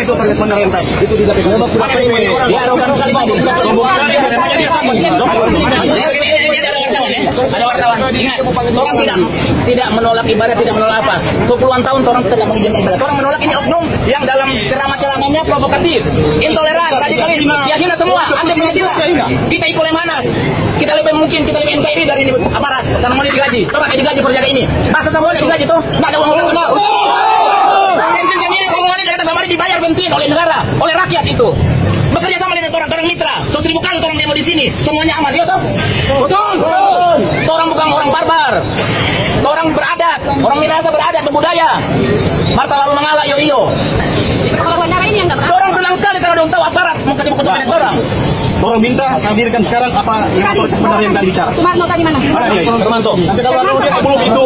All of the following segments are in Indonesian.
itu otoritas pemerintah? Itu tidak bisa. Ya, orang kali tadi. Ada wartawan. Ingat, orang tidak menolak ibadah, tidak menolak apa. 10-an tahun orang tidak mengizinkan ibadah. Orang menolak ini oknum yang dalam ceramah-ceramahnya provokatif, intoleran, radikalis, hina semua. Anda mengira kita ikut yang mana? Kita lebih NKRI dari ini aparat karena mau digaji. Coba digaji perjaga ini. Masa semuanya digaji tuh? Nggak ada uang negara. Bensin ini uangnya kata kemarin dibayar bensin oleh negara, oleh rakyat itu. Bekerja sama dengan orang mitra. 1.000 kali orang demo di sini, semuanya aman, ya toh? Betul. Orang bukan orang barbar. Orang beradat, orang Minahasa beradat, berbudaya. Marta lalu mengalah yo. Kalau bandara ini yang nggak Orang senang sekali kalau udah tahu aparat mau kasih buku orang. Orang minta hadirkan sekarang apa yang sebenarnya yang tadi bicara. Sumarno tadi mana? Mana dia? Termasuk. Kasih tahu kalau dia belum itu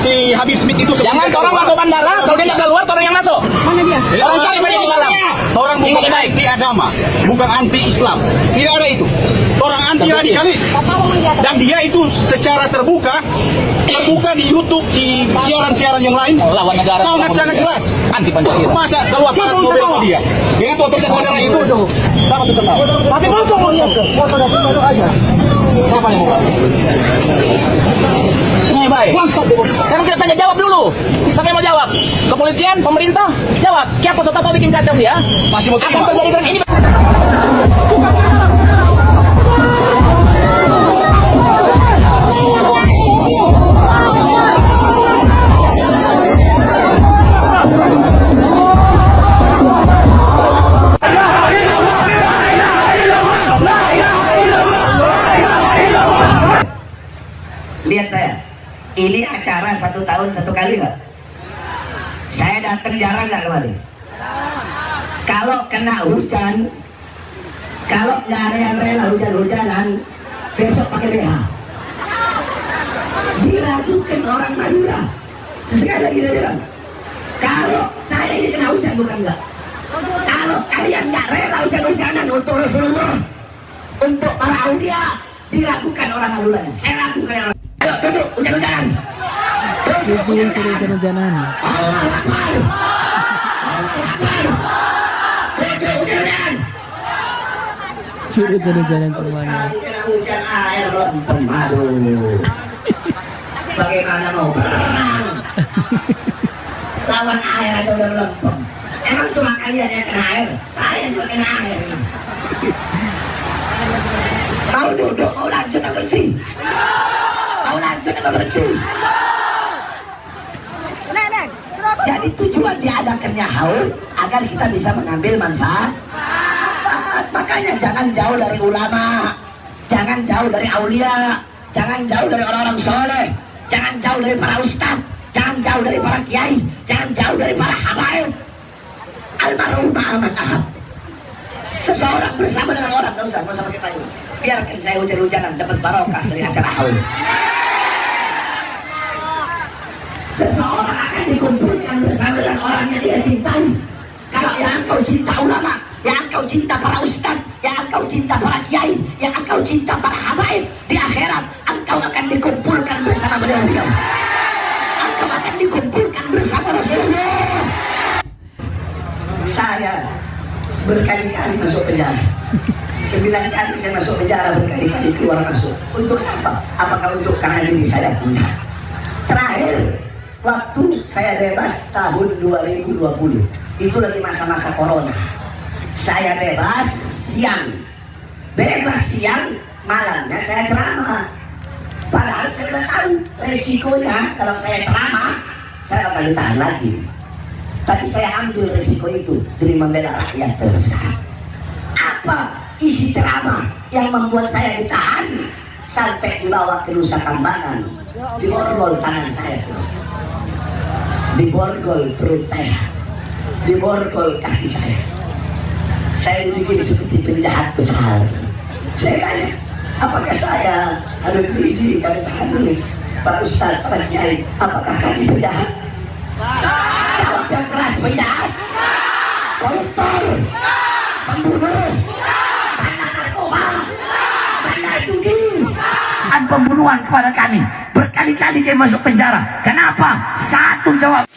si Habib Smith itu. Jangan orang masuk bandara, kalau dia nggak keluar orang yang masuk. Mana dia? Orang cari pada di dalam. Orang bukan anti agama, bukan anti Islam. Tidak ada itu. Orang anti radikalis. Dan dia itu secara terbuka di YouTube, di siaran-siaran yang lain. Lawan negara. Sangat jelas. Anti Pancasila. Masa kalau aparat mobil dia? Itu otoritas negara itu. Sama kita tahu. Tapi foto aja. Apa yang mau? Baik. Sekarang kita tanya jawab dulu. Siapa yang mau jawab? Kepolisian, pemerintah, jawab. Siapa kau bikin kacau dia? Masih mau akan terjadi dengan ini. Lihat saya, ini acara 1 tahun 1 kali nggak? Saya datang jarang nggak kemarin? Kalau kena hujan, kalau nggak ada yang rela hujan-hujanan, besok pakai BH. Diragukan orang Madura. Sekali lagi saya bilang, kalau saya ini kena hujan bukan nggak? Kalau kalian nggak rela hujan-hujanan untuk Rasulullah, untuk para aulia, diragukan orang Madura. Saya ragukan orang. Ayo duduk, hujan-hujanan. Dibilang suruh hujan-hujanan. Suruh hujan-hujanan semuanya. Sekali kena hujan air lempem, aduh. Bagaimana mau berenang? Lawan air aja udah melempem. Emang cuma kalian yang kena air? Saya juga kena air. Mau duduk, mau lanjut apa sih? Mau lanjut atau berhenti? Jadi tujuan diadakannya haul agar kita bisa mengambil manfaat. Makanya jangan jauh dari ulama, jangan jauh dari aulia, jangan jauh dari orang-orang soleh, jangan jauh dari para ustaz, jangan jauh dari para kiai, jangan jauh dari para habaib. Almarhum Ahmad Ahab, seseorang bersama dengan orang, nggak usah pakai payung. Biarkan saya hujan-hujanan dapat barokah dari acara haul. Seseorang akan dikumpulkan bersama dengan orang yang dia cintai. Kalau yang engkau cinta ulama, yang engkau cinta para ustaz, yang engkau cinta para kiai, yang engkau cinta para habaib, di akhirat engkau akan dikumpulkan bersama beliau. Engkau akan dikumpulkan bersama Rasulullah. Saya berkali-kali masuk penjara. 9 kali saya masuk penjara, berkali-kali keluar masuk. Untuk siapa? Apakah untuk karena diri saya? Enggak. Terakhir waktu saya bebas tahun 2020, itu lagi masa-masa corona. Saya bebas siang, malamnya saya ceramah. Padahal saya sudah tahu resikonya kalau saya ceramah, saya akan ditahan lagi. Tapi saya ambil resiko itu demi membela rakyat saya sekarang. Apa isi ceramah yang membuat saya ditahan sampai dibawa ke Nusa Kambangan, diborgol tangan saya, diborgol perut saya, diborgol kaki saya. Saya dibikin seperti penjahat besar. Saya tanya, apakah saya, Habib Rizik, Habib Hanif, para ustaz, para kiai, apakah kami penjahat? Jawab yang keras, penjahat, koruptor, pembunuh, bandar narkoba, bandar judi, pembunuhan kepada kami. Berkali-kali kami masuk penjara. Kenapa? Satu jawab.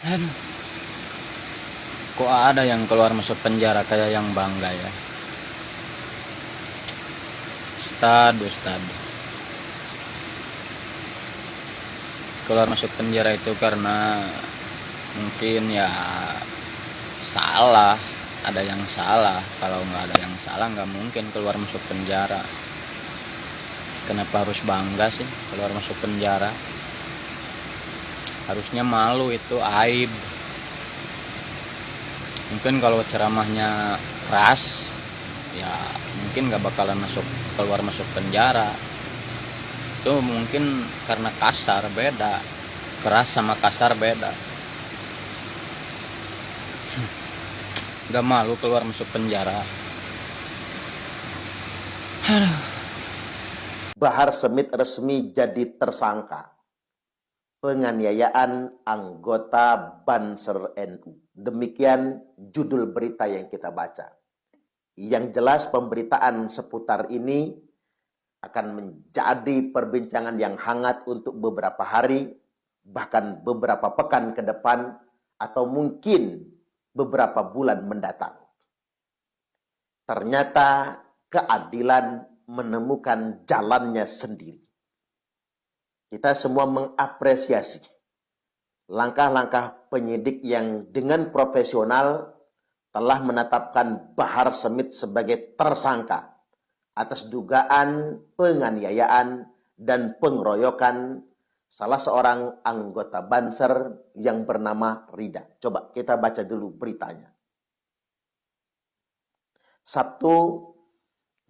Kok ada yang keluar masuk penjara kayak yang bangga ya? Ustad. Keluar masuk penjara itu karena mungkin ya salah, ada yang salah. Kalau nggak ada yang salah nggak mungkin keluar masuk penjara. Kenapa harus bangga sih keluar masuk penjara? Harusnya malu, itu aib. Mungkin kalau ceramahnya keras ya mungkin nggak bakalan keluar masuk penjara. Itu mungkin karena kasar, beda. Keras sama kasar beda. Gak malu keluar masuk penjara. Bahar Smith resmi jadi tersangka penganiayaan anggota Banser NU. Demikian judul berita yang kita baca. Yang jelas pemberitaan seputar ini akan menjadi perbincangan yang hangat untuk beberapa hari, bahkan beberapa pekan ke depan, atau mungkin beberapa bulan mendatang. Ternyata keadilan menemukan jalannya sendiri. Kita semua mengapresiasi langkah-langkah penyidik yang dengan profesional telah menetapkan Bahar Smith sebagai tersangka atas dugaan penganiayaan dan pengeroyokan salah seorang anggota Banser yang bernama Rida. Coba kita baca dulu beritanya. Sabtu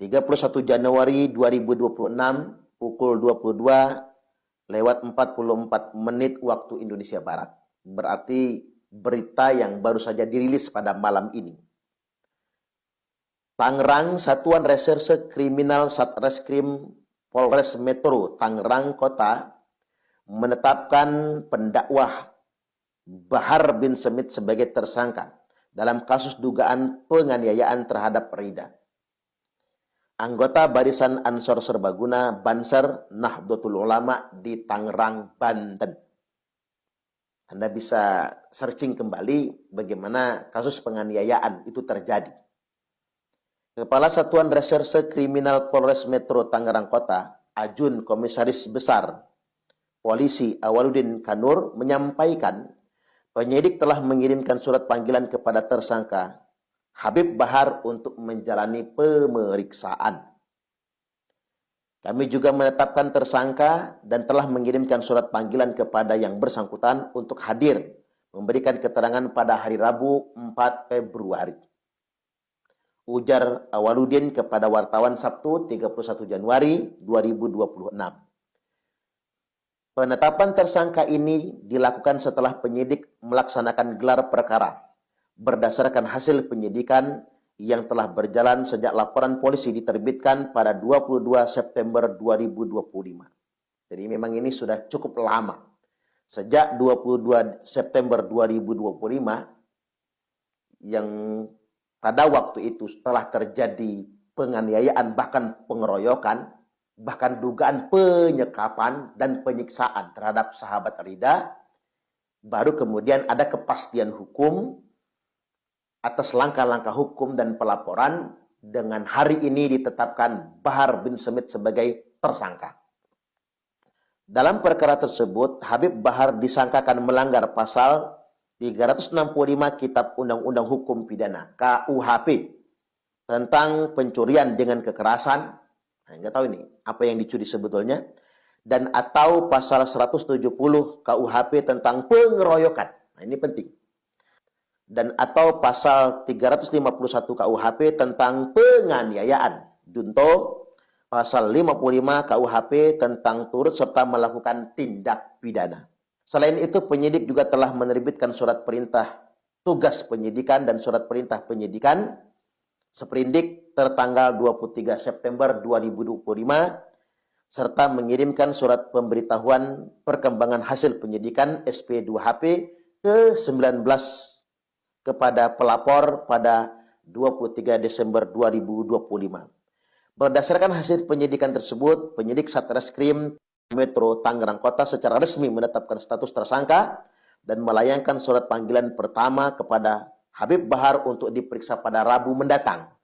31 Januari 2026 pukul 22:44 waktu Indonesia Barat. Berarti berita yang baru saja dirilis pada malam ini. Tangerang, Satuan Reserse Kriminal Satreskrim Polres Metro Tangerang Kota menetapkan pendakwah Bahar bin Smith sebagai tersangka dalam kasus dugaan penganiayaan terhadap Rida, anggota Barisan Ansor Serbaguna Banser Nahdlatul Ulama di Tangerang, Banten. Anda bisa searching kembali bagaimana kasus penganiayaan itu terjadi. Kepala Satuan Reserse Kriminal Polres Metro Tangerang Kota, Ajun Komisaris Besar Polisi Awaludin Kanur menyampaikan penyidik telah mengirimkan surat panggilan kepada tersangka Habib Bahar untuk menjalani pemeriksaan. Kami juga menetapkan tersangka dan telah mengirimkan surat panggilan kepada yang bersangkutan untuk hadir memberikan keterangan pada hari Rabu 4 Februari. Ujar Awaludin kepada wartawan Sabtu 31 Januari 2026. Penetapan tersangka ini dilakukan setelah penyidik melaksanakan gelar perkara berdasarkan hasil penyidikan yang telah berjalan sejak laporan polisi diterbitkan pada 22 September 2025. Jadi memang ini sudah cukup lama. Sejak 22 September 2025 yang pada waktu itu setelah terjadi penganiayaan, bahkan pengeroyokan, bahkan dugaan penyekapan dan penyiksaan terhadap sahabat Rida, baru kemudian ada kepastian hukum atas langkah-langkah hukum dan pelaporan dengan hari ini ditetapkan Bahar bin Smith sebagai tersangka. Dalam perkara tersebut, Habib Bahar disangkakan melanggar pasal 365 Kitab Undang-Undang Hukum Pidana KUHP tentang pencurian dengan kekerasan. Nah, nggak tahu ini apa yang dicuri sebetulnya, dan atau pasal 170 KUHP tentang pengeroyokan. Nah, ini penting. Dan atau pasal 351 KUHP tentang penganiayaan. Junto pasal 55 KUHP tentang turut serta melakukan tindak pidana. Selain itu, penyidik juga telah menerbitkan surat perintah tugas penyidikan dan surat perintah penyidikan Seprindik tertanggal 23 September 2025 serta mengirimkan surat pemberitahuan perkembangan hasil penyidikan SP2HP ke-19 kepada pelapor pada 23 Desember 2025. Berdasarkan hasil penyidikan tersebut, penyidik Satreskrim Metro Tangerang Kota secara resmi menetapkan status tersangka dan melayangkan surat panggilan pertama kepada Habib Bahar untuk diperiksa pada Rabu mendatang.